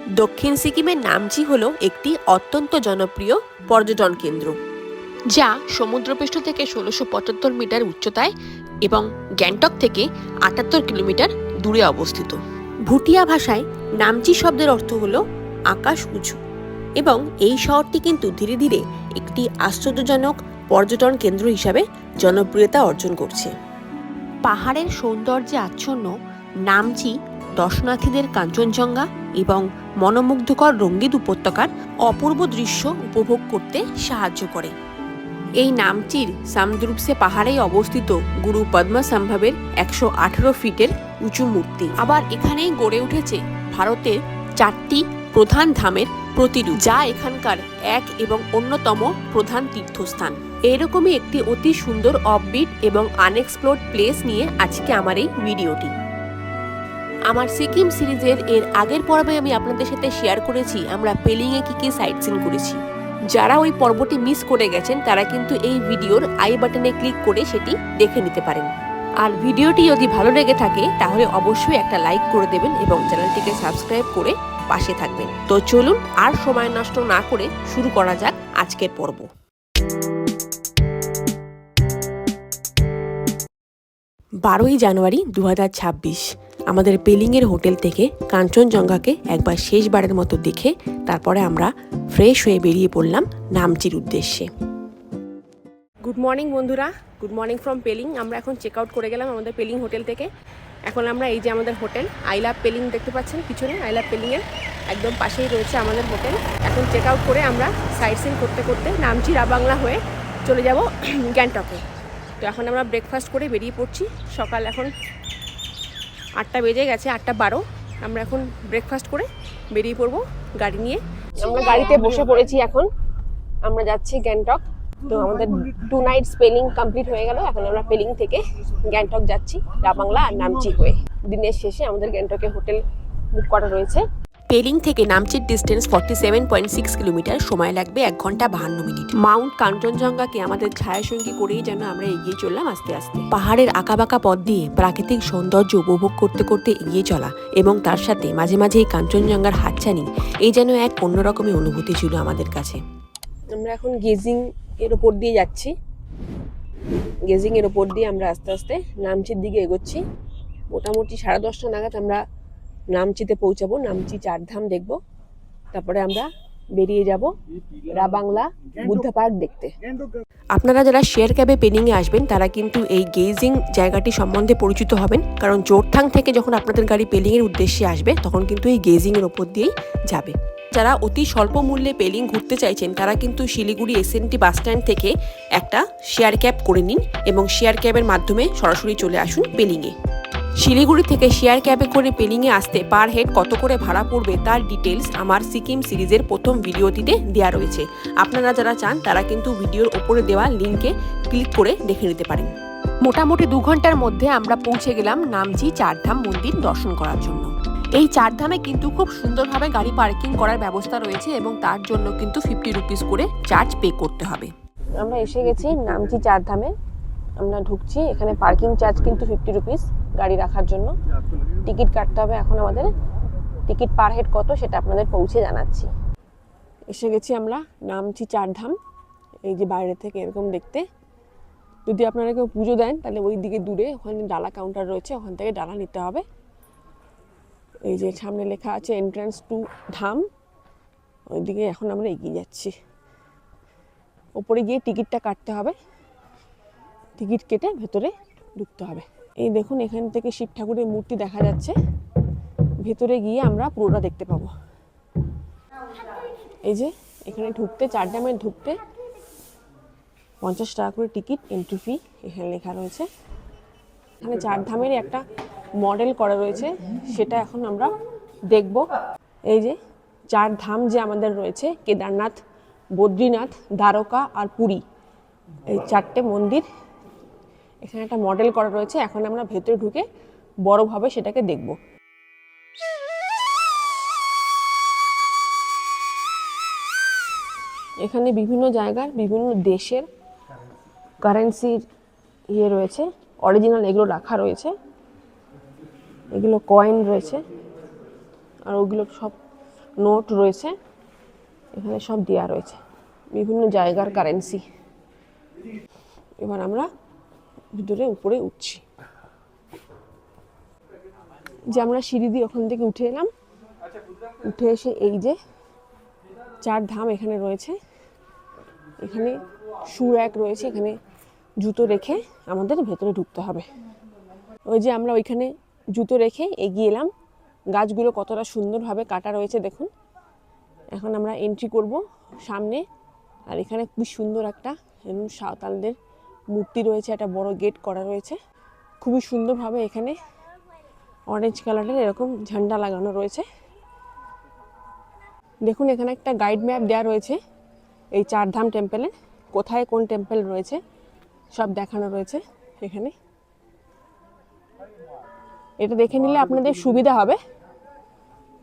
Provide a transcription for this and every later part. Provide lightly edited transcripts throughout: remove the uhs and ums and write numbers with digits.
দক্ষিণ সিকিমের নামচি হলো একটি অত্যন্ত জনপ্রিয় পর্যটন কেন্দ্র, যা সমুদ্রপৃষ্ঠ থেকে ১৬৭৫ মিটার উচ্চতায় এবং গ্যাংটক থেকে ৭৮ কিলোমিটার দূরে অবস্থিত। ভুটিয়া ভাষায় নামচি শব্দের অর্থ হলো আকাশ উঁচু, এবং এই শহরটি কিন্তু ধীরে ধীরে একটি আশ্চর্যজনক পর্যটন কেন্দ্র হিসাবে জনপ্রিয়তা অর্জন করছে। পাহাড়ের সৌন্দর্যে আচ্ছন্ন নামচি দর্শনার্থীদের কাঞ্চনজঙ্ঘা এবং মনোমুগ্ধকর রঙ্গিন উপত্যকার অপূর্ব দৃশ্য উপভোগ করতে সাহায্য করে। এই নামচির সামদ্রুপসে পাহাড়েই অবস্থিত গুরু পদ্মসম্ভবের ১১৮ ফিটের উঁচু মূর্তি। আবার এখানেই গড়ে উঠেছে ভারতের ৪টি প্রধান ধামের প্রতিরূপ, যা এখানকার এক এবং অন্যতম প্রধান তীর্থস্থান। এরকমই একটি অতি সুন্দর অফবিট এবং আনএক্সপ্লোরড প্লেস নিয়ে আজকে আমার এই ভিডিওটি। আমার সিকিম সিরিজের এর আগের পর্বে আমি আপনাদের সাথে শেয়ার করেছি আমরা পেলিংয়ে কি সাইট সিন করেছি। যারা ওই পর্বটি মিস করে গেছেন তারা কিন্তু এই ভিডিওর আই বাটনে ক্লিক করে সেটি দেখে নিতে পারেন। আর ভিডিওটি যদি ভালো লেগে থাকে তাহলে অবশ্যই একটা লাইক করে দেবেন এবং চ্যানেলটিকে সাবস্ক্রাইব করে পাশে থাকবেন। তো চলুন আর সময় নষ্ট না করে শুরু করা যাক আজকের পর্ব। ১২ই জানুয়ারি ২০২৬ আমাদের পেলিংয়ের হোটেল থেকে কাঞ্চনজঙ্ঘাকে একবার শেষবারের মতো দেখে তারপরে আমরা ফ্রেশ হয়ে বেরিয়ে পড়লাম নামচির উদ্দেশ্যে। গুড মর্নিং বন্ধুরা, গুড মর্নিং ফ্রম পেলিং। আমরা এখন চেক আউট করে গেলাম আমাদের পেলিং হোটেল থেকে। এখন আমরা এই যে আমাদের হোটেল আই লাভ পেলিং দেখতে পাচ্ছেন পিছনে, আই লাভ পেলিংয়ের একদম পাশেই রয়েছে আমাদের হোটেল। এখন চেক আউট করে আমরা সাইট সিন করতে করতে নামচি রাবাংলা হয়ে চলে যাব গ্যাংটকে। তো এখন আমরা ব্রেকফাস্ট করে বেরিয়ে পড়ছি। সকাল এখন ৮টা বেজে গেছে, ৮:১২। আমরা এখন ব্রেকফাস্ট করে বেরিয়ে পড়বো গাড়ি নিয়ে। আমরা গাড়িতে বসে পড়েছি, এখন আমরা যাচ্ছি গ্যাংটক। তো আমাদের 2 নাইটস পেলিং কমপ্লিট হয়ে গেল। এখন আমরা পেলিং থেকে গ্যাংটক যাচ্ছি রাবাংলা আর নামচি হয়ে। দিনের শেষে আমাদের গ্যাংটকে হোটেল বুক করা রয়েছে। পেলিং থেকে নামচির ডিস্টেন্স 47.6 কিলোমিটার, সময় লাগবে 1 ঘন্টা 52 মিনিট। মাউন্ট কাঞ্চনজঙ্ঘাকে আমাদের ছায়াসঙ্গী করেই যেন আমরা এগিয়ে চললাম আস্তে আস্তে। পাহাড়ের আঁকাবাঁকা পথ দিয়ে প্রাকৃতিক সৌন্দর্য উপভোগ করতে করতে এগিয়ে চলা এবং তার সাথে মাঝে মাঝে এই কাঞ্চনজঙ্ঘার হাতছানি, এই যেন এক অন্যরকমই অনুভূতি ছিল আমাদের কাছে। আমরা এখন গেজিং এর ওপর দিয়ে যাচ্ছি। গেজিং এর ওপর দিয়ে আমরা আস্তে আস্তে নামচির দিকে এগোচ্ছি। মোটামুটি 10:30 নাগাদ আমরা নামচিতে পৌঁছাবো। নামচি 4 ধাম দেখব, তারপরে আমরা বেরিয়ে যাব রাবাংলা বুদ্ধা পার্ক দেখতে। আপনারা যারা শেয়ার ক্যাবে পেলিংয়ে আসবেন তারা কিন্তু এই গেজিং জায়গাটি সম্বন্ধে পরিচিত হবেন, কারণ জোরথাং থেকে যখন আপনাদের গাড়ি পেলিংয়ের উদ্দেশ্যে আসবে তখন কিন্তু এই গেজিংয়ের ওপর দিয়েই যাবে। যারা অতি স্বল্প মূল্যে পেলিং ঘুরতে চাইছেন তারা কিন্তু শিলিগুড়ি এসএনটি বাস স্ট্যান্ড থেকে একটা শেয়ার ক্যাব করে নিন এবং শেয়ার ক্যাবের মাধ্যমে সরাসরি চলে আসুন পেলিংয়ে। শিলিগুড়ি থেকে শেয়ার ক্যাবে করে পেলিংয়ে আসতে পার হেড কত করে ভাড়া পড়বে তার ডিটেলস আমার সিকিম সিরিজের প্রথম ভিডিওটিতে দেওয়া রয়েছে। আপনারা যারা চান তারা কিন্তু ভিডিওর ওপরে দেওয়া লিঙ্কে ক্লিক করে দেখে নিতে পারেন। মোটামুটি 2 ঘন্টার মধ্যে আমরা পৌঁছে গেলাম নামচি 4 ধাম মন্দির দর্শন করার জন্য। এই 4 ধামে কিন্তু খুব সুন্দরভাবে গাড়ি পার্কিং করার ব্যবস্থা রয়েছে এবং তার জন্য কিন্তু 50 রুপিস করে চার্জ পে করতে হবে। আমরা এসে গেছি নামচি 4 ধামে। আমরা ঢুকছি। এখানে পার্কিং চার্জ কিন্তু 50 রুপিস গাড়ি রাখার জন্য। টিকিট কাটতে হবে। এখন আমাদের টিকিট পার হেড কত সেটা আপনাদের পৌঁছে জানাচ্ছি। এসে গেছি আমরা নামচি 4 ধাম। এই যে বাইরে থেকে এরকম দেখতে। যদি আপনারা কেউ পুজো দেন তাহলে ওই দিকে দূরে ওখানে ডালা কাউন্টার রয়েছে, ওখান থেকে ডালা নিতে হবে। এই যে সামনে লেখা আছে এন্ট্রান্স টু ধাম, ওইদিকে এখন আমরা এগিয়ে যাচ্ছি। ওপরে গিয়ে টিকিটটা কাটতে হবে, টিকিট কেটে ভেতরে ঢুকতে হবে। এই দেখুন এখান থেকে শিব ঠাকুরের মূর্তি দেখা যাচ্ছে। ভেতরে গিয়ে আমরা পুরোটা দেখতে পাবো। এই যে এখানে ঢুকতে 4 ধামে ঢুকতে 50 টাকা করে টিকিট, এন্ট্রি ফি এখানে লেখা রয়েছে। এখানে 4 ধামের একটা মডেল করা রয়েছে, সেটা এখন আমরা দেখব। এই যে 4 ধাম যে আমাদের রয়েছে, কেদারনাথ, বদ্রীনাথ, দ্বারকা আর পুরী, এই 4টে মন্দির এখানে একটা মডেল করা রয়েছে। এখন আমরা ভেতরে ঢুকে বড়ভাবে সেটাকে দেখব। এখানে বিভিন্ন জায়গার বিভিন্ন দেশের কারেন্সির রয়েছে, অরিজিনাল এগুলো রাখা রয়েছে। এগুলো কয়েন রয়েছে আর ওগুলো সব নোট রয়েছে, এখানে সব দেওয়া রয়েছে, বিভিন্ন জায়গার কারেন্সি। এবার আমরা ভিতরে উপরে উঠছি। যে আমরা সিঁড়ি দিয়ে ওখান থেকে উঠে এলাম, উঠে এসে এই যে 4 ধাম এখানে রয়েছে, এখানে শু র্যাক রয়েছে, এখানে জুতো রেখে আমাদের ভেতরে ঢুকতে হবে। ওই যে আমরা ওইখানে জুতো রেখে এগিয়ে এলাম, গাছগুলো কতটা সুন্দরভাবে কাটা রয়েছে দেখুন। এখন আমরা এন্ট্রি করব সামনে, আর এখানে খুব সুন্দর একটা সাঁওতালদের মূর্তি রয়েছে, একটা বড় গেট করা রয়েছে, খুবই সুন্দরভাবে এখানে অরেঞ্জ কালারের এরকম ঝান্ডা লাগানো রয়েছে। দেখুন এখানে একটা গাইড ম্যাপ দেওয়া রয়েছে, এই 4 ধাম টেম্পলে কোথায় কোন টেম্পল রয়েছে সব দেখানো রয়েছে এখানে। এটা দেখে নিলে আপনাদের সুবিধা হবে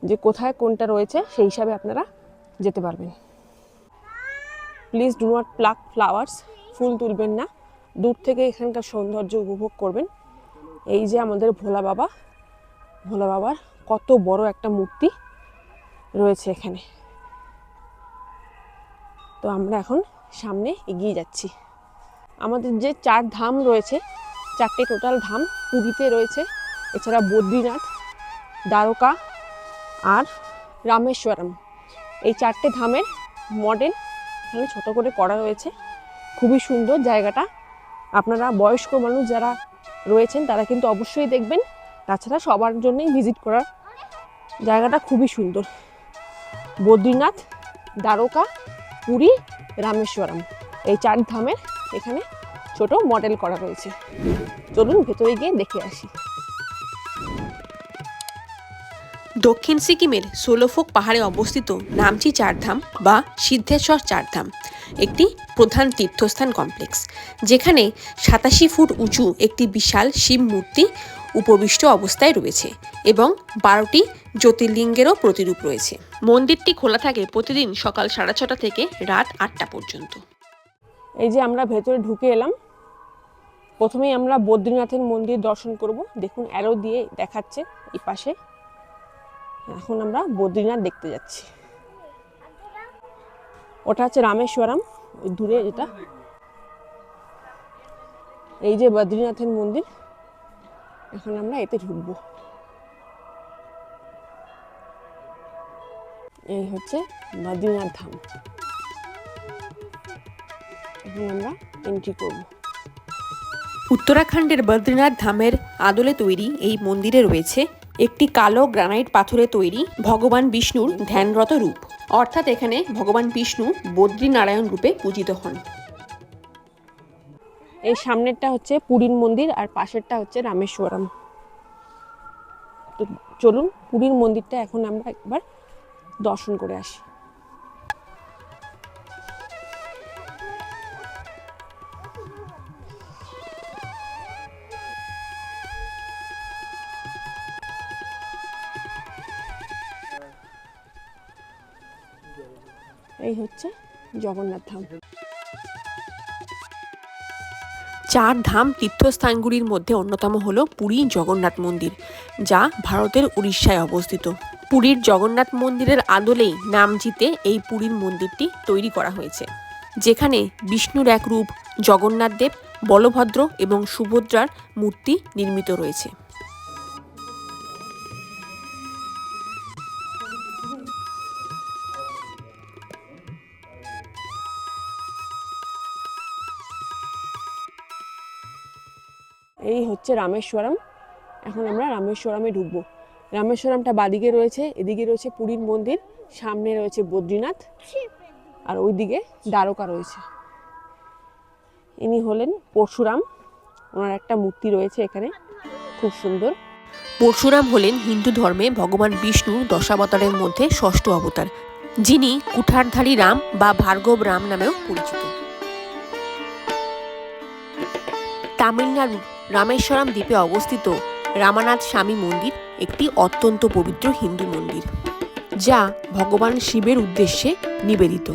যে কোথায় কোনটা রয়েছে, সেই হিসাবে আপনারা যেতে পারবেন। Please do not pluck flowers, ফুল তুলবেন না, দূর থেকে এখানকার সৌন্দর্য উপভোগ করবেন। এই যে আমাদের ভোলা বাবার কত বড় একটা মূর্তি রয়েছে এখানে। তো আমরা এখন সামনে এগিয়ে যাচ্ছি। আমাদের যে 4 ধাম রয়েছে, 4টে টোটাল ধাম পুরীতে রয়েছে, এছাড়া বদ্রীনাথ, দ্বারকা আর রামেশ্বরম, এই 4টে ধামের মডেল এখানে ছোট করে করা রয়েছে। খুবই সুন্দর জায়গাটা, আপনারা বয়স্ক মানুষ যারা রয়েছেন তারা কিন্তু অবশ্যই দেখবেন, তাছাড়া সবার জন্যই ভিজিট করার জায়গাটা খুবই সুন্দর। বদ্রীনাথ, দ্বারকা, পুরী, রামেশ্বরম, এই 4 ধামের এখানে ছোট মডেল করা রয়েছে। চলুন ভেতরে গিয়ে দেখে আসি। দক্ষিণ সিকিমের সোলোফোক পাহাড়ে অবস্থিত নামচি 4 ধাম বা সিদ্ধেশ্বর 4 ধাম একটি প্রধান তীর্থস্থান কমপ্লেক্স, যেখানে 87 ফুট উঁচু একটি বিশাল শিব মূর্তি উপবিষ্ট অবস্থায় রয়েছে এবং 12টি জ্যোতির্লিঙ্গেরও প্রতিরূপ রয়েছে। মন্দিরটি খোলা থাকে প্রতিদিন সকাল 6:30 থেকে রাত 8টা পর্যন্ত। এই যে আমরা ভেতরে ঢুকে এলাম, প্রথমেই আমরা বদ্রীনাথের মন্দির দর্শন করব। দেখুন অ্যারো দিয়ে দেখাচ্ছে এই পাশে। এখন আমরা বদ্রীনাথ দেখতে যাচ্ছি। ওটা হচ্ছে রামেশ্বরম, ওই দূরে যেটা। এই যে বদ্রীনাথের মন্দির, এখন আমরা এতে ঢুকবো। এই হচ্ছে বদ্রীনাথ ধাম, এখন আমরা এন্ট্রি করব। উত্তরাখণ্ডের বদ্রীনাথ ধামের আদলে তৈরি এই মন্দিরে রয়েছে একটি কালো গ্রানাইট পাথরে তৈরি ভগবান বিষ্ণুর ধ্যানরত রূপ, অর্থাৎ এখানে ভগবান বিষ্ণু বদ্রীনারায়ণ রূপে পূজিত হন। এই সামনেরটা হচ্ছে পুরীর মন্দির আর পাশেরটা হচ্ছে রামেশ্বরম। তো চলুন পুরীর মন্দিরটা এখন আমরা একবার দর্শন করে আসি। এই হচ্ছে জগন্নাথ ধাম। 4 ধাম তীর্থস্থানগুলির মধ্যে অন্যতম হল পুরী জগন্নাথ মন্দির, যা ভারতের উড়িষ্যায় অবস্থিত। পুরীর জগন্নাথ মন্দিরের আদলেই নামচিতে এই পুরীর মন্দিরটি তৈরি করা হয়েছে, যেখানে বিষ্ণুর এক রূপ জগন্নাথ দেব, বলভদ্র এবং সুভদ্রার মূর্তি নির্মিত রয়েছে। এই হচ্ছে রামেশ্বরম। এখন আমরা রামেশ্বরমে ঢুকবো। রামেশ্বরমটা বাদিকে রয়েছে, এদিকে রয়েছে পুরীর মন্দির, সামনে রয়েছে বদ্রীনাথ, আর ওইদিকে দ্বারকা রয়েছে। ইনি হলেন পরশুরাম, ওনার একটা মূর্তি রয়েছে এখানে, খুব সুন্দর। পরশুরাম হলেন হিন্দু ধর্মে ভগবান বিষ্ণুর দশাবতারের মধ্যে ষষ্ঠ অবতার, যিনি কুঠারধারী রাম বা ভার্গব রাম নামেও পরিচিত। তামিলনাড়ুর রামেশ্বরম দ্বীপে অবস্থিত রামানাথ স্বামী মন্দির একটি অত্যন্ত পবিত্র হিন্দু মন্দির, যা ভগবান শিবের উদ্দেশ্যে নিবেদিত,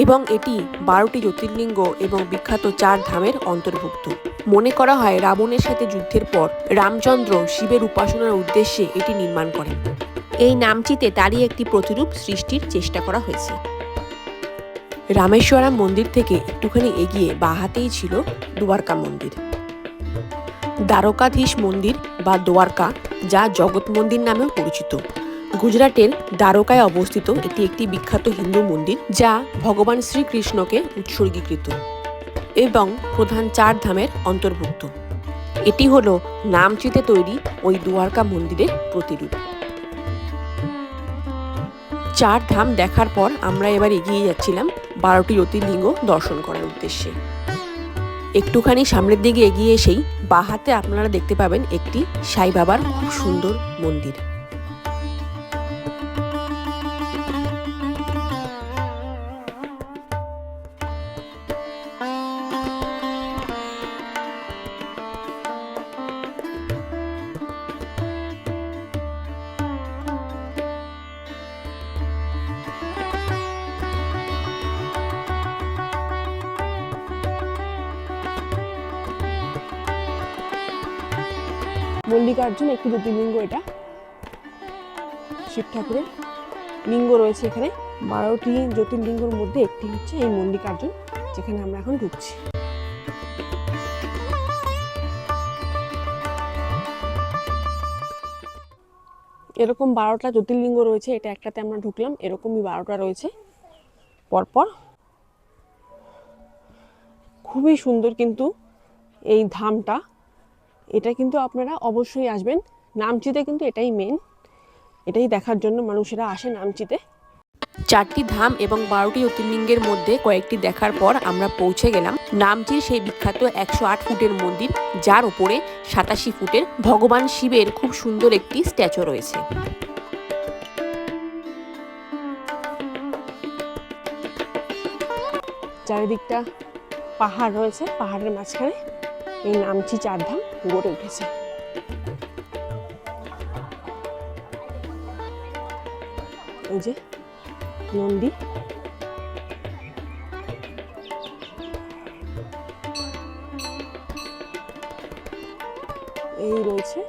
এবং এটি 12টি জ্যোতির্লিঙ্গ এবং বিখ্যাত 4 ধামের অন্তর্ভুক্ত। মনে করা হয় রাবণের সাথে যুদ্ধের পর রামচন্দ্র শিবের উপাসনার উদ্দেশ্যে এটি নির্মাণ করেন। এই নামচিতে তারই একটি প্রতিরূপ সৃষ্টির চেষ্টা করা হয়েছে। রামেশ্বরম মন্দির থেকে একটুখানি এগিয়ে বাঁ হাতেই ছিল দ্বারকা মন্দির। দ্বারকাধীশ মন্দির বা দ্বারকা, যা জগৎ মন্দির নামেও পরিচিত, গুজরাটের দ্বারকায় অবস্থিত এটি একটি বিখ্যাত হিন্দু মন্দির যা ভগবান শ্রীকৃষ্ণকে উৎসর্গীকৃত এবং প্রধান 4 ধামের অন্তর্ভুক্ত। এটি হলো নামচিতে তৈরি ওই দ্বারকা মন্দিরের প্রতিরূপ। 4 ধাম দেখার পর আমরা এবার এগিয়ে যাচ্ছিলাম 12টি জ্যোতির্লিঙ্গ দর্শন করার উদ্দেশ্যে। একটুখানি সামনের দিকে এগিয়ে এসেই বাঁ হাতে আপনারা দেখতে পাবেন একটি সাই বাবার খুব সুন্দর মন্দির। মল্লিকার্জুন একটি জ্যোতির্লিঙ্গ, এটা শিব ঠাকুরের লিঙ্গ রয়েছে এখানে। 12টি জ্যোতির্লিঙ্গের মধ্যে একটি হচ্ছে এই মল্লিকার্জুন, যেখানে আমরা এখন ঢুকছি। এরকম 12টা জ্যোতির্লিঙ্গ রয়েছে, এটা একটাতে আমরা ঢুকলাম, এরকমই 12টা রয়েছে পরপর। খুবই সুন্দর কিন্তু এই ধামটা, এটা কিন্তু আপনারা অবশ্যই আসবেন। নামচিতে কিন্তু এটাই মেন, এটাই দেখার জন্য মানুষেরা আসে নামচিতে। 4টি ধাম এবং 12টি জ্যোতির্লিঙ্গের মধ্যে কয়েকটি দেখার পর আমরা পৌঁছে গেলাম নামচির সেই বিখ্যাত 108 ফুটের মন্দির, যার উপরে 87 ফুটের ভগবান শিবের খুব সুন্দর একটি স্ট্যাচু রয়েছে। চারিদিকটা পাহাড় রয়েছে, পাহাড়ের মাঝখানে এই নামচি 4 ধাম গড়ে উঠেছে। এই যে নন্দী, এই রয়েছে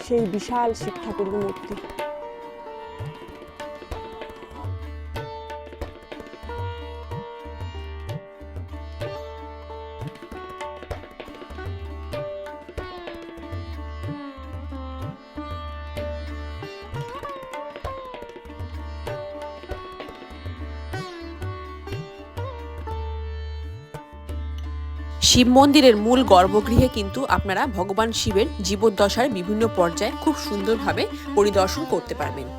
সেই বিশাল শিব ঠাকুরের মূর্তি। শিব মন্দিরের মূল গর্ভগৃহে কিন্তু আপনারা ভগবান শিবের জীবদ্দশার বিভিন্ন পর্যায়ে খুব সুন্দরভাবে পরিদর্শন করতে পারবেন।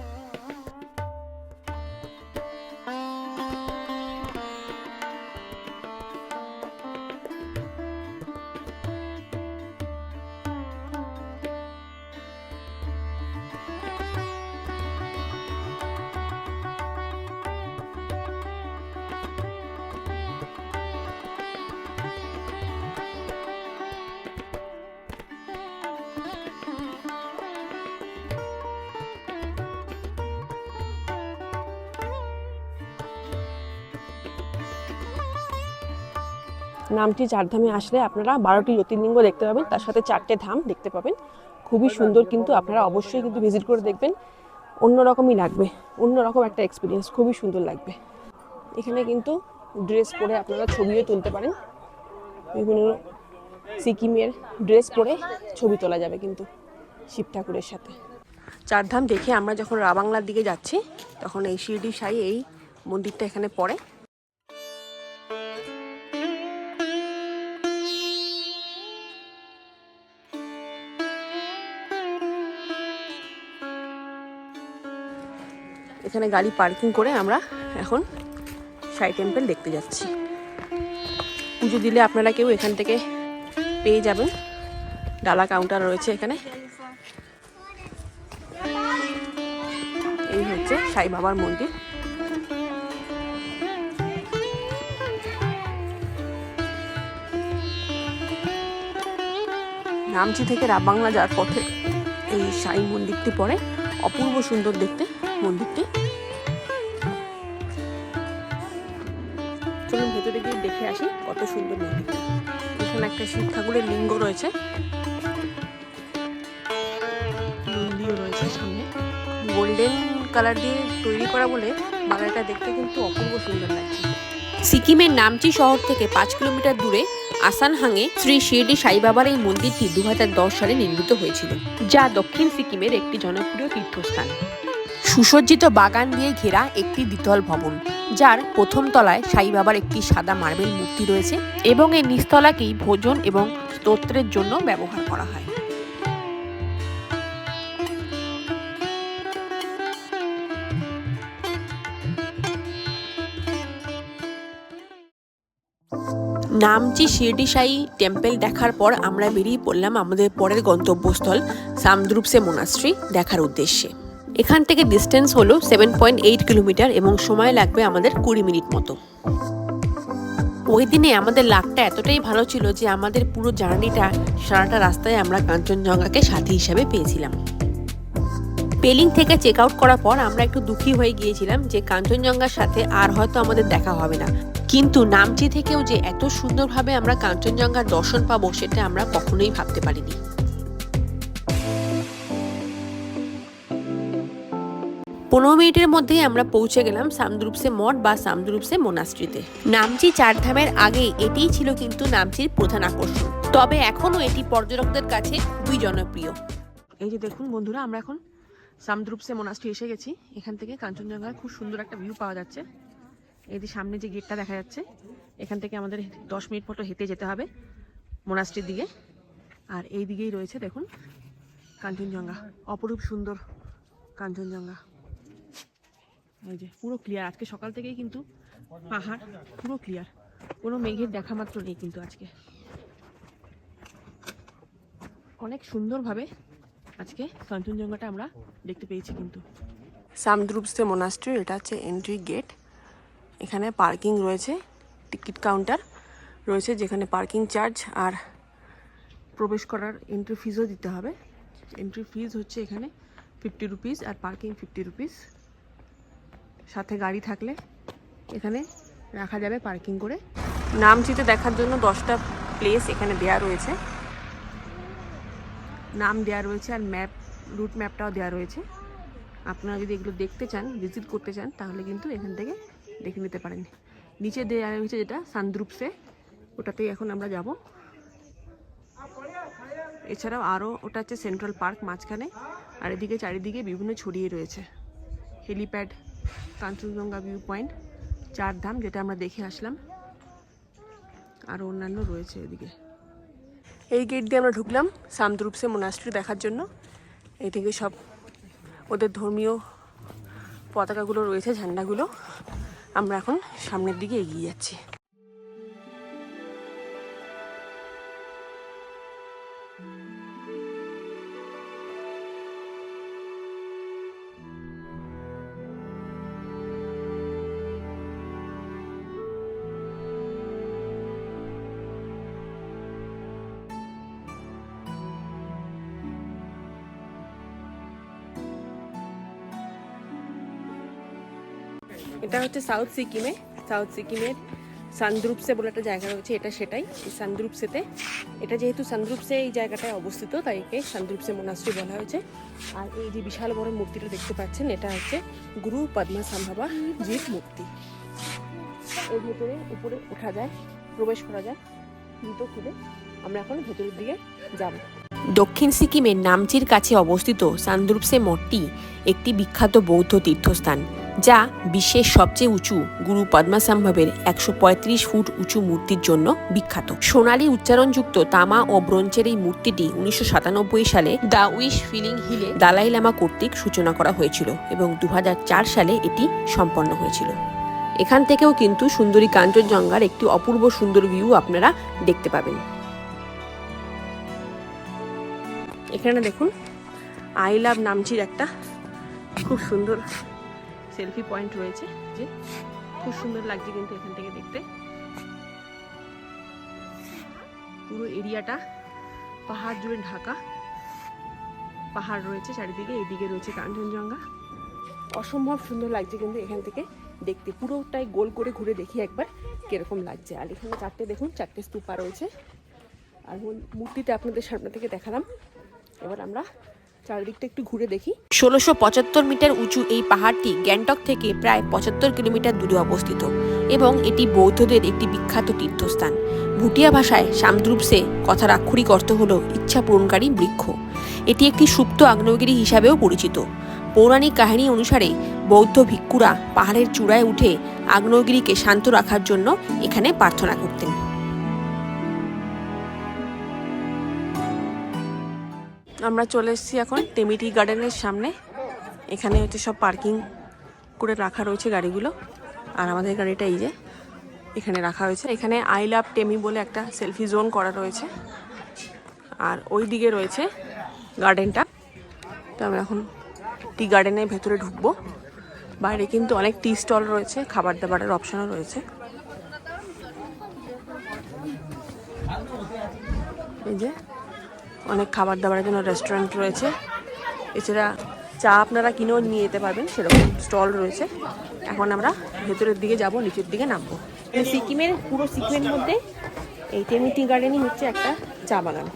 নামটি 4 ধামে আসলে আপনারা 12টি জ্যোতির্লিঙ্গ দেখতে পাবেন, তার সাথে 4টে ধাম দেখতে পাবেন। খুবই সুন্দর কিন্তু, আপনারা অবশ্যই কিন্তু ভিজিট করে দেখবেন, অন্যরকমই লাগবে, অন্যরকম একটা এক্সপিরিয়েন্স, খুবই সুন্দর লাগবে। এখানে কিন্তু ড্রেস পরে আপনারা ছবিও তুলতে পারেন, বিভিন্ন সিকিমের ড্রেস পরে ছবি তোলা যাবে কিন্তু শিব ঠাকুরের সাথে। 4 ধাম দেখে আমরা যখন রাবাংলার দিকে যাচ্ছি তখন এই শিরডি সাই এই মন্দিরটা এখানে পড়ে। এখানে গাড়ি পার্কিং করে আমরা এখন সাই টেম্পল দেখতে যাচ্ছি। পুজো দিলে আপনারা কেউ এখান থেকে পেয়ে যাবেন, ডালা কাউন্টার রয়েছে এখানে। এই হচ্ছে সাই বাবার মন্দির। নামচি থেকে রাবাংলা যাওয়ার পথে এই সাই মন্দিরটি পড়ে, অপূর্ব সুন্দর দেখতে মন্দিরটি। চলুন ভেতরে গিয়ে দেখে আসি কত সুন্দর মন্দির। এখানে একটা শিব ঠাকুরের লিঙ্গ রয়েছে, মন্দিরও রয়েছে সামনে। গোল্ডেন কালার দিয়ে তৈরি করা বলে বাগানটা দেখতে কিন্তু অপূর্ব সুন্দর লাগছে। সিকিমের নামচি শহর থেকে 5 কিলোমিটার দূরে আসানহাঙে শ্রী শিরডি সাই বাবার এই মন্দিরটি 2010 সালে নির্মিত হয়েছিল, যা দক্ষিণ সিকিমের একটি জনপ্রিয় তীর্থস্থান। সুসজ্জিত বাগান দিয়ে ঘেরা একটি দ্বিতল ভবন, যার প্রথম তলায় সাই বাবার একটি সাদা মার্বেল মূর্তি রয়েছে এবং এই নিচতলাকেই ভোজন এবং স্তোত্রের জন্য ব্যবহার করা হয়। নামচি শিরডি সাই টেম্পল দেখার পর আমরা বেরিয়ে পড়লাম আমাদের পরের গন্তব্যস্থল সামদ্রুপসে মোনাস্ট্রি দেখার উদ্দেশ্যে। এখান থেকে ডিস্টেন্স হলো 7.8 কিলোমিটার এবং সময় লাগবে আমাদের 20 মিনিট মতো। ওই দিনে আমাদের লাকটা এতটাই ভালো ছিল যে আমাদের পুরো জার্নিটা সারাটা রাস্তায় আমরা কাঞ্চনজঙ্ঘাকে সাথী হিসাবে পেয়েছিলাম। পেলিং থেকে চেক আউট করার পর আমরা একটু দুঃখী হয়ে গিয়েছিলাম যে কাঞ্চনজঙ্ঘার সাথে আর হয়তো আমাদের দেখা হবে না, কিন্তু নামচি থেকেও যে এত সুন্দরভাবে আমরা কাঞ্চনজঙ্ঘার দর্শন পাবো সেটা আমরা কখনোই ভাবতে পারিনি। 15 মিনিটের মধ্যেই আমরা পৌঁছে গেলাম সামদ্রুপসে মঠ বা সামদ্রুপসে মোনাস্ট্রিতে। নামচি চারধামের আগে এটিই ছিল কিন্তু নামচির প্রধান আকর্ষণ, তবে এখনও এটি পর্যটকদের কাছে খুবই জনপ্রিয়। এই যে দেখুন বন্ধুরা, আমরা এখন সামদ্রুপসে মোনাস্ট্রি এসে গেছি। এখান থেকে কাঞ্চনজঙ্ঘার খুব সুন্দর একটা ভিউ পাওয়া যাচ্ছে। এই যে সামনে যে গেটটা দেখা যাচ্ছে, এখান থেকে আমাদের 10 মিনিট মতো হেঁটে যেতে হবে মোনাস্ট্রির দিকে। আর এই দিকেই রয়েছে দেখুন কাঞ্চনজঙ্ঘা, অপরূপ সুন্দর কাঞ্চনজঙ্ঘা। এই যে পুরো ক্লিয়ার, আজকে সকাল থেকেই কিন্তু পাহাড় পুরো ক্লিয়ার, কোনো মেঘের দেখা মাত্র নেই কিন্তু আজকে। অনেক সুন্দরভাবে আজকে কাঞ্চনজঙ্ঘাটা আমরা দেখতে পেয়েছি। কিন্তু সামদ্রুপসে মোনাস্ট্রি, এটা হচ্ছে এন্ট্রি গেট। এখানে পার্কিং রয়েছে, টিকিট কাউন্টার রয়েছে যেখানে পার্কিং চার্জ আর প্রবেশ করার এন্ট্রি ফিজও দিতে হবে। এন্ট্রি ফিজ হচ্ছে এখানে 50 রুপিস আর পার্কিং 50 রুপিস। সাথে গাড়ি থাকলে এখানে রাখা যাবে পার্কিং করে। নামচিতে দেখার জন্য 10টা প্লেস এখানে দেয়া রয়েছে, নাম দেয়া রয়েছে আর রুট ম্যাপটাও দেওয়া রয়েছে। আপনারা যদি এগুলো দেখতে চান, ভিজিট করতে চান, তাহলে কিন্তু এখান থেকে দেখে নিতে পারেন। নিচে দেওয়া রয়েছে যেটা সামদ্রুপসে, ওটাতেই এখন আমরা যাব। এছাড়াও আরও ওটা হচ্ছে সেন্ট্রাল পার্ক মাঝখানে, আর এদিকে চারিদিকে বিভিন্ন ছড়িয়ে রয়েছে helipad, Kanchenjunga view point, Chardham যেটা আমরা দেখে আসলাম, আরও অন্যান্য রয়েছে এদিকে। এই গেট দিয়ে আমরা ঢুকলাম সামদ্রুপসে মোনাস্ট্রি দেখার জন্য। এইদিকে সব ওদের ধর্মীয় পতাকাগুলো রয়েছে, ঝান্ডাগুলো। আমরা এখন সামনের দিকে এগিয়ে যাচ্ছি। এটা হচ্ছে সাউথ সিকিমের সামদ্রুপসে বলে একটা জায়গা রয়েছে, এটা সেটাই এই সামদ্রুপসেতে। এটা যেহেতু সামদ্রুপসে এই জায়গাটায় অবস্থিত, তাই একে সামদ্রুপসে মোনাস্ট্রি বলা হয়েছে। আর এই যে বিশাল বড় মূর্তিটা দেখতে পাচ্ছেন, এটা হচ্ছে গুরু পদ্মসম্ভবা জির মূর্তি। এর ভেতরে উপরে ওঠা যায়, প্রবেশ করা যায়, জুতো খুলে আমরা এখন ভেতরের দিকে যাব। দক্ষিণ সিকিমের নামচির কাছে অবস্থিত সামদ্রুপসে মঠটি একটি বিখ্যাত বৌদ্ধ তীর্থস্থান, যা বিশ্বের সবচেয়ে উঁচু গুরু পদ্মসম্ভবের 135 ফুট উঁচু মূর্তির জন্য বিখ্যাত। সোনালী উচ্চারণযুক্ত তামা ও ব্রোঞ্জের এই মূর্তিটি 1997 সালে দ্য উইশ ফিলিং হিলে দালাই লামা কর্তৃক সূচনা করা হয়েছিল এবং 2004 সালে এটি সম্পন্ন হয়েছিল। এখান থেকেও কিন্তু সুন্দরী কাঞ্চনজঙ্ঘার একটি অপূর্ব সুন্দর ভিউ আপনারা দেখতে পাবেন। এখানে দেখুন আই লাভ নামচির একটা খুব সুন্দর সেলফি পয়েন্ট রয়েছে, যে খুব সুন্দর লাগছে কিন্তু এখান থেকে দেখতে। পুরো এরিয়াটা পাহাড় জুড়ে ঢাকা, পাহাড় রয়েছে চারিদিকে, এইদিকে রয়েছে কাঞ্চনজঙ্ঘা। অসম্ভব সুন্দর লাগছে কিন্তু এখান থেকে দেখতে। পুরোটাই গোল করে ঘুরে দেখি একবার কিরকম লাগছে। আর এখানে চারটে স্তূপা রয়েছে, আর মূর্তিটা আপনাদের সামনে থেকে দেখালাম। এবার আমরা চারিদিকটা একটু ঘুরে দেখি। 1675 মিটার উঁচু এই পাহাড়টি গ্যাংটক থেকে প্রায় 75 কিলোমিটার দূরে অবস্থিত এবং এটি বৌদ্ধদের একটি বিখ্যাত তীর্থস্থান। ভুটিয়া ভাষায় সামদ্রুপসে কথার আক্ষরিক অর্থ হল ইচ্ছা পূরণকারী বৃক্ষ। এটি একটি সুপ্ত আগ্নেয়গিরি হিসাবেও পরিচিত। পৌরাণিক কাহিনী অনুসারে বৌদ্ধ ভিক্ষুরা পাহাড়ের চূড়ায় উঠে আগ্নেয়গিরিকে শান্ত রাখার জন্য এখানে প্রার্থনা করতেন। আমরা চলে এসেছি এখন টেমিটি গার্ডেনের সামনে। এখানে হচ্ছে সব পার্কিং করে রাখা রয়েছে গাড়িগুলো, আর আমাদের গাড়িটা এই যে এখানে রাখা হয়েছে। এখানে আই লাভ টেমি বলে একটা সেলফি জোন করা রয়েছে, আর ওই দিকে রয়েছে গার্ডেনটা। তো আমরা এখন টি গার্ডেনের ভেতরে ঢুকবো। বাইরে কিন্তু অনেক টি স্টল রয়েছে, খাবার দাবারের অপশনও রয়েছে। এই যে অনেক খাবার দাবারের জন্য রেস্টুরেন্ট রয়েছে। এছাড়া চা আপনারা কিনেও নিয়ে যেতে পারবেন, সেরকম স্টল রয়েছে। এখন আমরা ভেতরের দিকে যাব, নিচের দিকে নামবো। সিকিমের পুরো সিকিমের মধ্যে এই টেমিটি গার্ডেনই হচ্ছে একটা চা বাগান।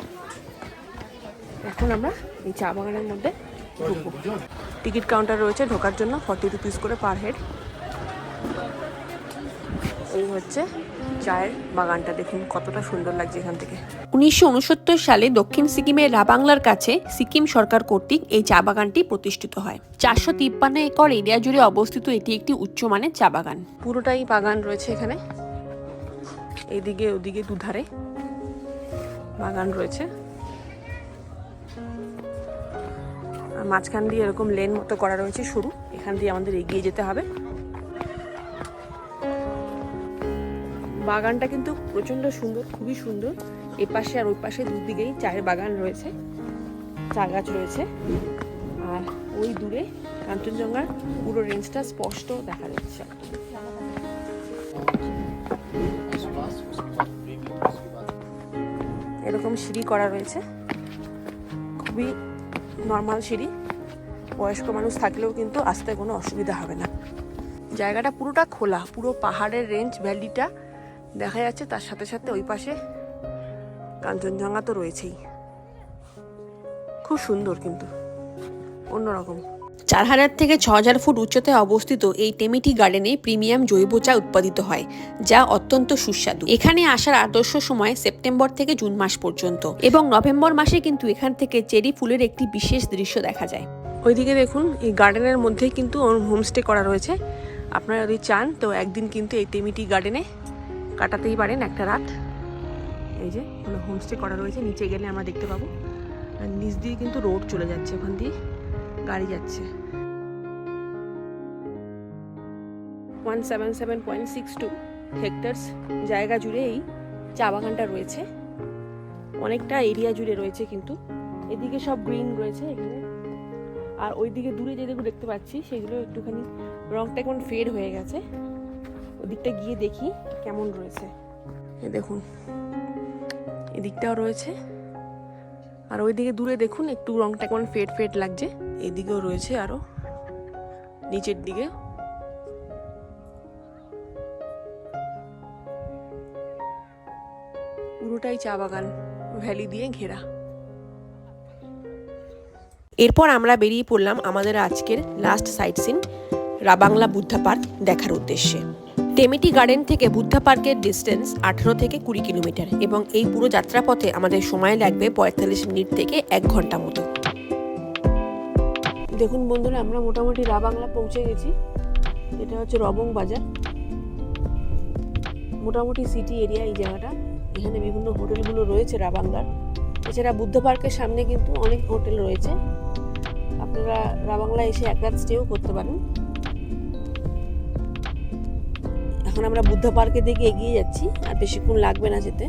এখন আমরা এই চা বাগানের মধ্যে ঢুকবো। টিকিট কাউন্টার রয়েছে ঢোকার জন্য, 40 রুপিস করে পার হেড। এই হচ্ছে চায়ের বাগানটা, দেখুন কতটা সুন্দর লাগছে এখান থেকে। 1969 সালে দক্ষিণ সিকিমের রাবাংলার কাছে সিকিম সরকার কর্তৃক এই চা বাগানটি প্রতিষ্ঠিত হয়। 453 একর এরিয়া জুড়ে অবস্থিত এটি একটি উচ্চমানের চা বাগান। পুরোটাই বাগান রয়েছে এখানে, এইদিকে ওদিকে দুধারে বাগান রয়েছে, আর মাঝখান দিয়ে এরকম লেন মতো করা রয়েছে সরু, এখান দিয়ে আমাদের এগিয়ে যেতে হবে। বাগানটা কিন্তু প্রচন্ড সুন্দর, খুবই সুন্দর। এই পাশে আর ওই পাশে দুদিকেই চায়ের বাগান রয়েছে, চা গাছ রয়েছে, আর ওই দূরে কাঞ্চনজঙ্ঘার পুরো রেঞ্জটা স্পষ্ট দেখা যাচ্ছে। এরকম সিঁড়ি করা রয়েছে, খুবই নর্মাল সিঁড়ি। বয়স্ক মানুষ থাকলেও কিন্তু আসতে কোনো অসুবিধা হবে না। জায়গাটা পুরোটা খোলা, পুরো পাহাড়ের রেঞ্জ ভ্যালিটা দেখা যাচ্ছে, তার সাথে সাথে ওই পাশে কাঞ্চনজঙ্ঘা তো রয়েছেই। খুব সুন্দর, কিন্তু অন্যরকম। 4000 থেকে 6000 ফুট উচ্চতায় অবস্থিত এই টেমিটি গার্ডেনে প্রিমিয়াম জৈব চা উৎপাদিত হয়, যা অত্যন্ত সুস্বাদু। এখানে আসার আদর্শ সময় সেপ্টেম্বর থেকে জুন মাস পর্যন্ত, এবং নভেম্বর মাসে কিন্তু এখান থেকে চেরি ফুলের একটি বিশেষ দৃশ্য দেখা যায়। ওইদিকে দেখুন, এই গার্ডেনের মধ্যেই কিন্তু হোমস্টে করা রয়েছে। আপনারা যদি চান তো একদিন কিন্তু এই টেমিটি গার্ডেনে কাটাতেই পারেন একটা রাত। এই যে হোমস্টে করা রয়েছে, নিচে গেলে আমরা দেখতে পাবো। আর নিচ দিয়ে কিন্তু রোড চলে যাচ্ছে, ওখান দিয়ে গাড়ি যাচ্ছে। 177.62 হেক্টরস জায়গা জুড়ে এই চা বাগানটা রয়েছে। অনেকটা এরিয়া জুড়ে রয়েছে, কিন্তু এদিকে সব গ্রিন রয়েছে এখানে। আর ওইদিকে দূরে যেগুলো দেখতে পাচ্ছি সেগুলো একটুখানি রংটা কেমন ফেড হয়ে গেছে। ওদিকটা গিয়ে দেখি কেমন রয়েছে। এ দেখুন, এদিকটাও রয়েছে, আর ওইদিকে দূরে দেখুন একটু রংটা কেমন ফেড ফেড লাগছে। এদিকেও রয়েছে, আরো নিচের দিকে। পুরোটাই চা বাগান ভ্যালি দিয়ে ঘেরা। এরপর আমরা বেরিয়ে পড়লাম আমাদের আজকের last sightseeing Ravangla Buddha park দেখার উদ্দেশ্যে। টেমিটি গার্ডেন থেকে বুদ্ধা পার্কের ডিস্টেন্স 18 থেকে 20 কিলোমিটার, এবং এই পুরো যাত্রাপথে আমাদের সময় লাগবে 45 মিনিট থেকে 1 ঘন্টা মতো। দেখুন বন্ধুরা, আমরা মোটামুটি রাবাংলা পৌঁছে গেছি। এটা হচ্ছে রবং বাজার, মোটামুটি সিটি এরিয়া এই জায়গাটা। এখানে বিভিন্ন হোটেলগুলো রয়েছে রাবাংলার। এছাড়া বুদ্ধ পার্কের সামনে কিন্তু অনেক হোটেল রয়েছে, আপনারা রাবাংলা এসে এক রাত স্টেও করতে পারেন। এখন আমরা বুদ্ধ পার্কের দিকে এগিয়ে যাচ্ছি, আর বেশিক্ষণ লাগবে না যেতে,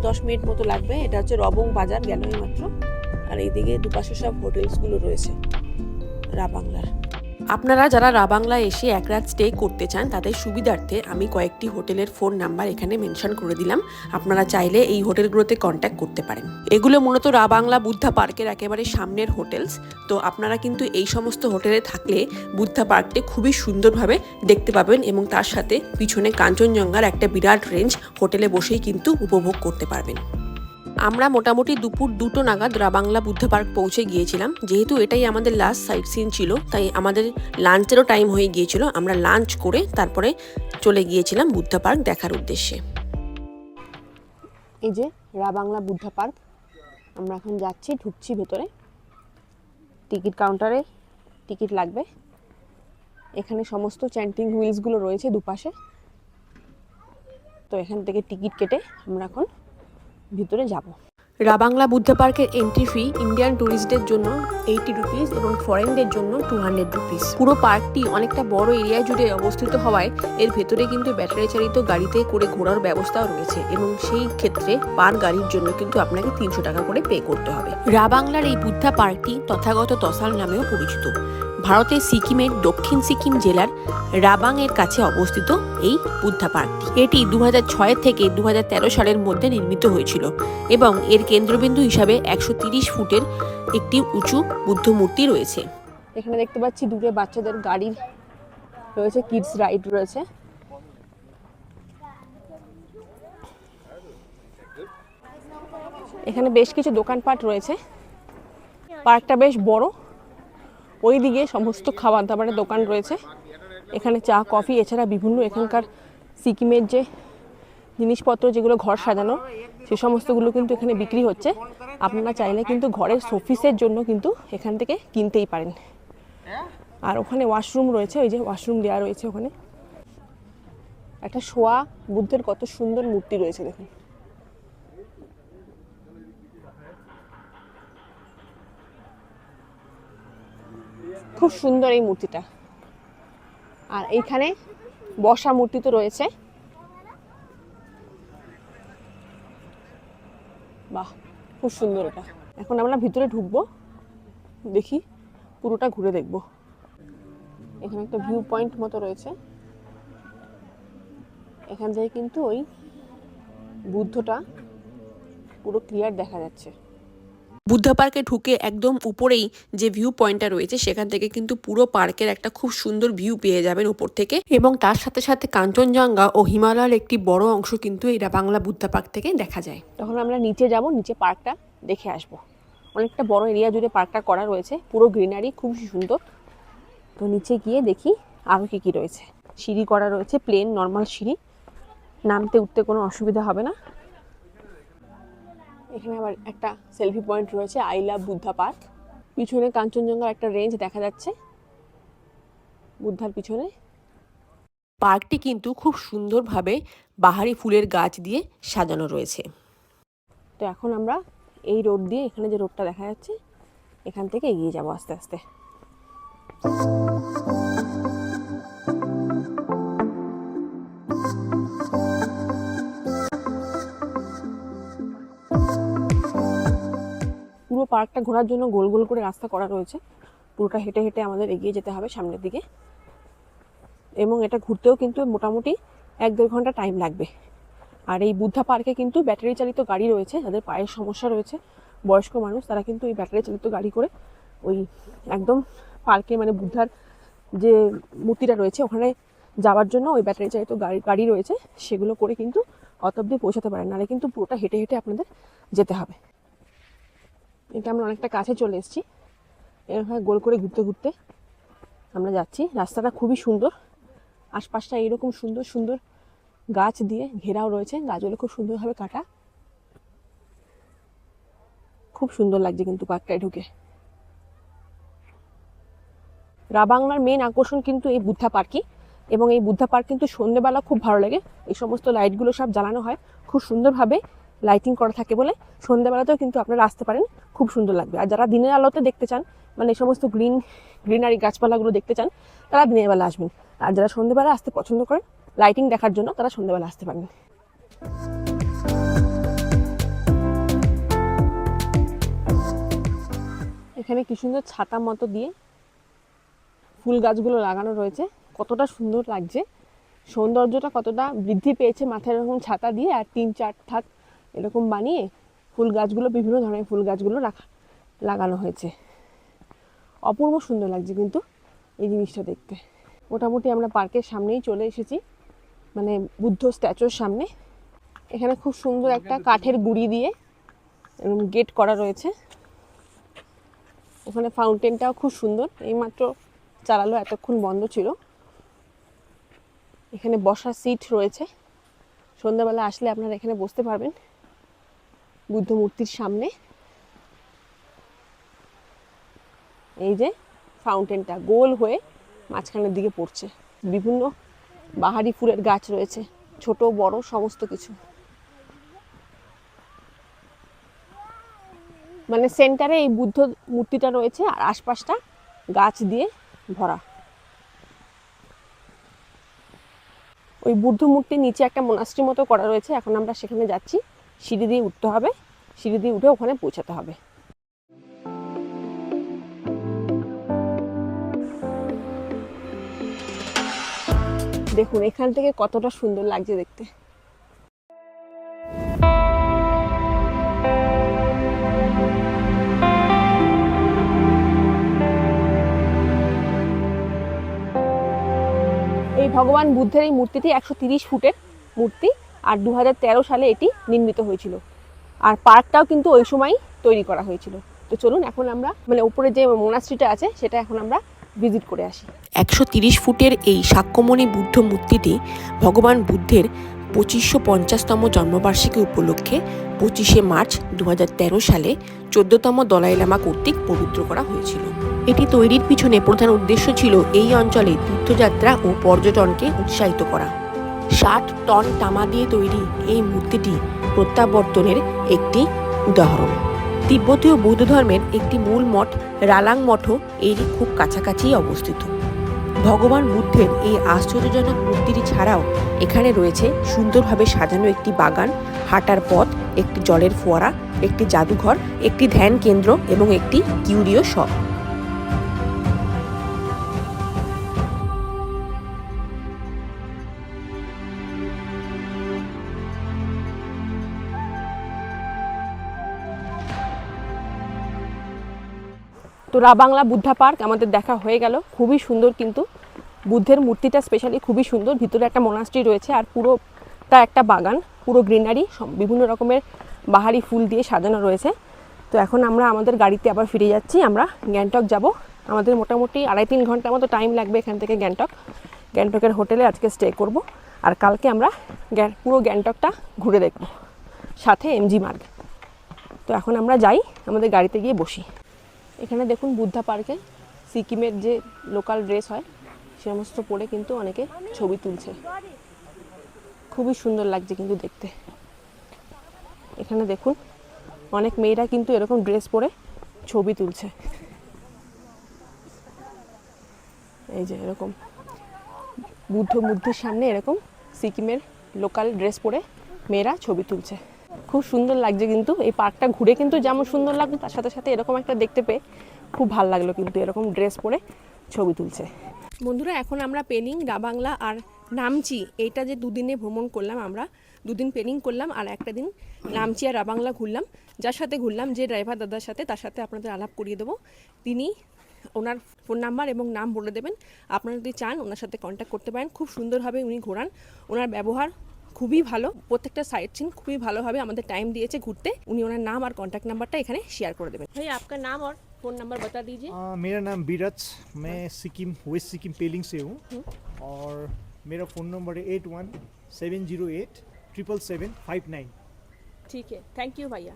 10 মিনিট মতো লাগবে। এটা হচ্ছে রবং বাজার, গেলই মাত্র। আর এইদিকে দুপাশে সব হোটেলসগুলো রয়েছে রাবাংলার। আপনারা যারা রাবাংলায় এসে এক রাত স্টে করতে চান তাদের সুবিধার্থে আমি কয়েকটি হোটেলের ফোন নাম্বার এখানে মেনশন করে দিলাম। আপনারা চাইলে এই হোটেলগুলোতে কন্ট্যাক্ট করতে পারেন। এগুলো মূলত রাবাংলা বুদ্ধা পার্কের একেবারে সামনের হোটেলস। তো আপনারা কিন্তু এই সমস্ত হোটেলে থাকলে বুদ্ধা পার্কটি খুবই সুন্দরভাবে দেখতে পাবেন, এবং তার সাথে পিছনে কাঞ্চনজঙ্ঘার একটা বিরাট রেঞ্জ হোটেলে বসেই কিন্তু উপভোগ করতে পারবেন। আমরা মোটামুটি দুপুর 2টো নাগাদ রাবাংলা বুদ্ধ পার্ক পৌঁছে গিয়েছিলাম। যেহেতু এটাই আমাদের লাস্ট সাইট সিন ছিল, তাই আমাদের লাঞ্চেরও টাইম হয়ে গিয়েছিল। আমরা লাঞ্চ করে তারপরে চলে গিয়েছিলাম বুদ্ধ পার্ক দেখার উদ্দেশ্যে। এই যে রাবাংলা বুদ্ধ পার্ক, আমরা এখন যাচ্ছি, ঢুকছি ভেতরে। টিকিট কাউন্টারে টিকিট লাগবে। এখানে সমস্ত চ্যান্টিং হুইলসগুলো রয়েছে দুপাশে। তো এখান থেকে টিকিট কেটে আমরা এখন ভিতরে যাব। রাবাংলা বুদ্ধ পার্কের এন্ট্রি ফি ইন্ডিয়ান ট্যুরিস্টদের জন্য 80 রুপিস এবং ফরেনদের জন্য 200 রুপিস। পুরো পার্কটি অনেকটা বড় এরিয়া জুড়ে অবস্থিত হওয়ায় এর ভেতরে কিন্তু ব্যাটারি চালিত গাড়িতে করে ঘোরার ব্যবস্থাও রয়েছে এবং সেই ক্ষেত্রে পার গাড়ির জন্য কিন্তু আপনাকে 300 টাকা করে পে করতে হবে। রাবাংলার এই বুদ্ধা পার্কটি তথাগত তসাল নামেও পরিচিত। ভারতের সিকিমের দক্ষিণ সিকিম জেলার রাবাং এর কাছে অবস্থিত এই বুদ্ধা পার্কটি। এটি 2006 থেকে 2013 সালের মধ্যে নির্মিত হয়েছিল এবং এর কেন্দ্রবিন্দু হিসাবে 130 ফুটের একটি উঁচু বুদ্ধ মূর্তি রয়েছে। এখানে দেখতে পাচ্ছি দূরে বাচ্চাদের গাড়ি রয়েছে, কিডস রাইড রয়েছে। এখানে বেশ কিছু দোকানপাট রয়েছে। পার্কটা বেশ বড়। ওই দিকে সমস্ত খাবার দাবারের দোকান রয়েছে। এখানে চা, কফি, এছাড়া বিভিন্ন এখানকার সিকিমের যে জিনিসপত্র যেগুলো ঘর সাজানো, সে সমস্তগুলো কিন্তু এখানে বিক্রি হচ্ছে। আপনারা চাইলে কিন্তু ঘরের শোপিসের জন্য কিন্তু এখান থেকে কিনতেই পারেন। আর ওখানে ওয়াশরুম রয়েছে, ওই যে ওয়াশরুম দেওয়া রয়েছে ওখানে। একটা শোয়া বুদ্ধের কত সুন্দর মূর্তি রয়েছে দেখুন। খুব সুন্দর এই মূর্তিটা। আর এইখানে বসা মূর্তি তো রয়েছে। বাহ, খুব সুন্দর এটা। এখন আমরা ভিতরে ঢুকবো, দেখি পুরোটা ঘুরে দেখব। এখানে একটা ভিউ পয়েন্ট মতো রয়েছে। এখান থেকে কিন্তু ওই বুদ্ধটা পুরো ক্লিয়ার দেখা যাচ্ছে। বুদ্ধা পার্কে ঢুকে একদম উপরেই যে ভিউ পয়েন্টটা রয়েছে সেখান থেকে কিন্তু পুরো পার্কের একটা খুব সুন্দর ভিউ পেয়ে যাবেন উপর থেকে, এবং তার সাথে সাথে কাঞ্চনজঙ্ঘা ও হিমালয়ের একটি বড় অংশ কিন্তু এই রাবাংলা বুদ্ধা পার্ক থেকে দেখা যায়। তখন আমরা নিচে যাব, নিচে পার্কটা দেখে আসব। অনেকটা বড় এরিয়া জুড়ে পার্কটা করা রয়েছে, পুরো গ্রিনারি, খুব সুন্দর। তো নিচে গিয়ে দেখি আরও কী কী রয়েছে। সিঁড়ি করা রয়েছে, প্লেন নর্মাল সিঁড়ি, নামতে উঠতে কোনো অসুবিধা হবে না। এখানে আবার একটা সেলফি পয়েন্ট রয়েছে, আই লাভ বুদ্ধা পার্ক। পিছনে কাঞ্চনজঙ্ঘার একটা রেঞ্জ দেখা যাচ্ছে বুদ্ধার পিছনে। পার্কটি কিন্তু খুব সুন্দরভাবে বাহারি ফুলের গাছ দিয়ে সাজানো রয়েছে। তো এখন আমরা এই রোড দিয়ে, এখানে যে রোডটা দেখা যাচ্ছে, এখান থেকে এগিয়ে যাব আস্তে আস্তে। পুরো পার্কটা ঘোরার জন্য গোল গোল করে রাস্তা করা রয়েছে। পুরোটা হেঁটে হেঁটে আমাদের এগিয়ে যেতে হবে সামনের দিকে, এবং এটা ঘুরতেও কিন্তু মোটামুটি 1-1.5 ঘন্টা টাইম লাগবে। আর এই বুদ্ধা পার্কে কিন্তু ব্যাটারি চালিত গাড়ি রয়েছে। যাদের পায়ের সমস্যা রয়েছে, বয়স্ক মানুষ, তারা কিন্তু এই ব্যাটারি চালিত গাড়ি করে ওই একদম পার্কে, মানে বুদ্ধার যে মূর্তিটা রয়েছে ওখানে যাওয়ার জন্য ওই ব্যাটারি চালিত গাড়ি রয়েছে, সেগুলো করে কিন্তু অত অব্দি পৌঁছাতে পারেন, নাহলে কিন্তু পুরোটা হেঁটে হেঁটে আপনাদের যেতে হবে। এটা আমরা অনেকটা কাছে চলে এসেছি। এরকম গোল করে ঘুরতে ঘুরতে আমরা যাচ্ছি। রাস্তাটা খুবই সুন্দর, আশপাশটা এইরকম সুন্দর সুন্দর গাছ দিয়ে ঘেরাও রয়েছে, গাছগুলো খুব সুন্দরভাবে কাটা। খুব সুন্দর লাগছে কিন্তু পার্কটায় ঢুকে। রাবাংলার মেন আকর্ষণ কিন্তু এই বুদ্ধা পার্কই, এবং এই বুদ্ধা পার্ক কিন্তু সন্ধ্যেবেলা খুব ভালো লাগে। এই সমস্ত লাইটগুলো সব জ্বালানো হয়, খুব সুন্দরভাবে লাইটিং করা থাকে বলে সন্ধ্যেবেলাতেও কিন্তু আপনারা আসতে পারেন, খুব সুন্দর লাগবে। আর যারা দিনের আলোতে দেখতে চান, মানে এই সমস্ত গ্রিনারি গাছপালাগুলো দেখতে চান, তারা দিনের বেলা আসবেন। আর যারা সন্ধ্যেবেলা আসতে পছন্দ করেন লাইটিং দেখার জন্য, তারা সন্ধ্যেবেলা আসতে পারেন। এখানে কি সুন্দর ছাতা মতো দিয়ে ফুল গাছগুলো লাগানো রয়েছে, কতটা সুন্দর লাগছে। সৌন্দর্যটা কতটা বৃদ্ধি পেয়েছে মাথায় এরকম ছাতা দিয়ে, আর 3-4 থাক এরকম বানিয়ে ফুল গাছগুলো, বিভিন্ন ধরনের ফুল গাছগুলো লাগানো হয়েছে। অপূর্ব সুন্দর লাগছে কিন্তু এই জিনিসটা দেখতে। মোটামুটি আমরা পার্কের সামনেই চলে এসেছি, মানে বুদ্ধ স্ট্যাচুর সামনে। এখানে খুব সুন্দর একটা কাঠের গুঁড়ি দিয়ে এরকম গেট করা রয়েছে। ওখানে ফাউন্টেনটাও খুব সুন্দর, এইমাত্র চালালো, এতক্ষণ বন্ধ ছিল। এখানে বসার সিট রয়েছে, সন্ধ্যাবেলা আসলে আপনারা এখানে বসতে পারবেন বুদ্ধ মূর্তির সামনে। এই যে ফাউন্টেনটা গোল হয়ে মাঝখানের দিকে পড়ছে। বিভিন্ন বাহারি ফুলের গাছ রয়েছে, ছোট বড় সমস্ত কিছু। মানে সেন্টারে এই বুদ্ধ মূর্তিটা রয়েছে আর আশপাশটা গাছ দিয়ে ভরা। ওই বুদ্ধ মূর্তির নিচে একটা মোনাস্ট্রি মতো করা রয়েছে, এখন আমরা সেখানে যাচ্ছি। সিঁড়ি দিয়ে উঠতে হবে, সিঁড়ি দিয়ে উঠে ওখানে পৌঁছাতে হবে। দেখুন এখান থেকে কতটা সুন্দর লাগছে দেখতে। এই ভগবান বুদ্ধের এই মূর্তিটি 130 ফুটের মূর্তি, আর 2013 সালে এটি নির্মিত হয়েছিল। আর পার্কটাও কিন্তু ওই সময়ই তৈরি করা হয়েছিল। তো চলুন এখন আমরা মানে উপরে যে মোনাস্ট্রিটা আছে সেটা এখন আমরা ভিজিট করে আসি। 130 ফুটের এই শাক্যমণি বুদ্ধ মূর্তিটি ভগবান বুদ্ধের 2550তম জন্মবার্ষিকী উপলক্ষে 25শে মার্চ 2013 সালে 14তম দলাই লামা কর্তৃক পবিত্র করা হয়েছিল। এটি তৈরির পিছনে প্রধান উদ্দেশ্য ছিল এই অঞ্চলে তীর্থযাত্রা ও পর্যটনকে উৎসাহিত করা। 60 টন তামা দিয়ে তৈরি এই মূর্তিটি প্রত্যাবর্তনের একটি উদাহরণ। তিব্বতীয় বৌদ্ধ ধর্মের একটি মূল মঠ রালাং মঠও এরই খুব কাছাকাছি অবস্থিত। ভগবান বুদ্ধের এই আশ্চর্যজনক মূর্তিটি ছাড়াও এখানে রয়েছে সুন্দরভাবে সাজানো একটি বাগান, হাঁটার পথ, একটি জলের ফোয়ারা, একটি জাদুঘর, একটি ধ্যান কেন্দ্র এবং একটি কিউরিও শপ। তো রাবাংলা বুদ্ধা পার্ক আমাদের দেখা হয়ে গেল। খুবই সুন্দর, কিন্তু বুদ্ধের মূর্তিটা স্পেশালি খুবই সুন্দর। ভিতরে একটা মোনাস্ট্রি রয়েছে আর পুরোটা একটা বাগান, পুরো গ্রিনারি, বিভিন্ন রকমের বাহারি ফুল দিয়ে সাজানো রয়েছে। তো এখন আমরা আমাদের গাড়িতে আবার ফিরে যাচ্ছি। আমরা গ্যাংটক যাব। আমাদের মোটামুটি 2.5-3 ঘন্টার মতো টাইম লাগবে এখান থেকে গ্যাংটকের হোটেলে আজকে স্টে করব। আর কালকে আমরা পুরো গ্যাংটকটা ঘুরে দেখব, সাথে এমজি মার্গ। তো এখন আমরা যাই, আমাদের গাড়িতে গিয়ে বসি। এখানে দেখুন বুদ্ধা পার্কে সিকিমের যে লোকাল ড্রেস হয় সে সমস্ত পরে কিন্তু অনেকে ছবি তুলছে। খুবই সুন্দর লাগছে কিন্তু দেখতে। এখানে দেখুন অনেক মেয়েরা কিন্তু এরকম ড্রেস পরে ছবি তুলছে। এই যে এরকম বুদ্ধ মূর্তির সামনে এরকম সিকিমের লোকাল ড্রেস পরে মেয়েরা ছবি তুলছে। খুব সুন্দর লাগছে কিন্তু এই পার্কটা ঘুরে, কিন্তু যেমন সুন্দর লাগলো তার সাথে সাথে এরকম একটা দেখতে পেয়ে খুব ভালো লাগলো, কিন্তু এরকম ড্রেস পরে ছবি তুলছে। বন্ধুরা এখন আমরা পেলিং, রাবাংলা আর নামচি, এইটা যে দুদিনে ভ্রমণ করলাম, আমরা 2 দিন পেলিং করলাম আর একটা দিন নামচি আর রাবাংলা ঘুরলাম। যার সাথে ঘুরলাম, যে ড্রাইভার দাদার সাথে, তার সাথে আপনাদের আলাপ করিয়ে দেবো। তিনি ওনার ফোন নাম্বার এবং নাম বলে দেবেন। আপনারা যদি চান ওনার সাথে কন্ট্যাক্ট করতে পারেন। খুব সুন্দরভাবে উনি ঘোরান, ওনার ব্যবহার খুবই ভালো, প্রত্যেকটা সাইট সিন খুবই ভালোভাবে আমাদের টাইম দিয়েছে ঘুরতে। উনি ওনার নাম আর কন্টैक्ट नंबरটা এখানে শেয়ার করে দেবেন। ভাই आपका नाम और फ़ोन नंबर बता दीजिए। मेरा नाम बीरज, मैं सिक्किम वेस्ट सिक्किम पेलिंग से हूँ और मेरा फ़ोन नंबर है 8170877759। ঠিক আছে, থ্যাংক ইউ ভাইয়া।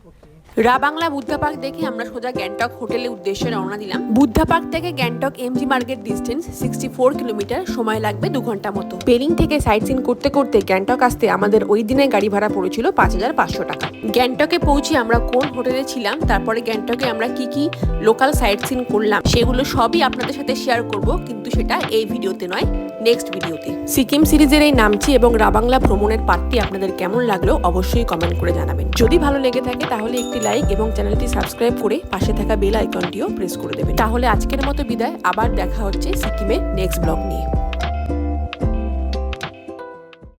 রাবাংলা বুদ্ধা পার্ক দেখে আমরা সোজা গ্যাংটক হোটেলের উদ্দেশ্যে রওনা দিলাম। বুদ্ধা পার্ক থেকে গ্যাংটক এমজি মার্গের ডিস্টেন্স 64 কিলোমিটার, সময় লাগবে 2 ঘন্টা মতো। পেলিং থেকে সাইট সিন করতে করতে গ্যাংটক আসতে আমাদের ওই দিনে গাড়ি ভাড়া পড়েছিল 5500 টাকা। গ্যাংটকে পৌঁছে আমরা কোন হোটেলে ছিলাম, তারপরে গ্যাংটকে আমরা কি কি লোকাল সাইট সিন করলাম সেগুলো সবই আপনাদের সাথে শেয়ার করব, কিন্তু সেটা এই ভিডিওতে নয়, নেক্সট ভিডিওতে। সিকিম সিরিজের এই নামচি এবং রাবাংলা ভ্রমণের পার্টটি আপনাদের কেমন লাগলো অবশ্যই কমেন্ট করে জানাবেন। যদি ভালো লেগে থাকে তাহলে একটি লাইক এবং চ্যানেলটি সাবস্ক্রাইব করে পাশে থাকা বেল আইকনটিও প্রেস করে দেবেন। তাহলে আজকের মতো বিদায়, আবার দেখা হচ্ছে সিকিমের নেক্সট ব্লগ নিয়ে।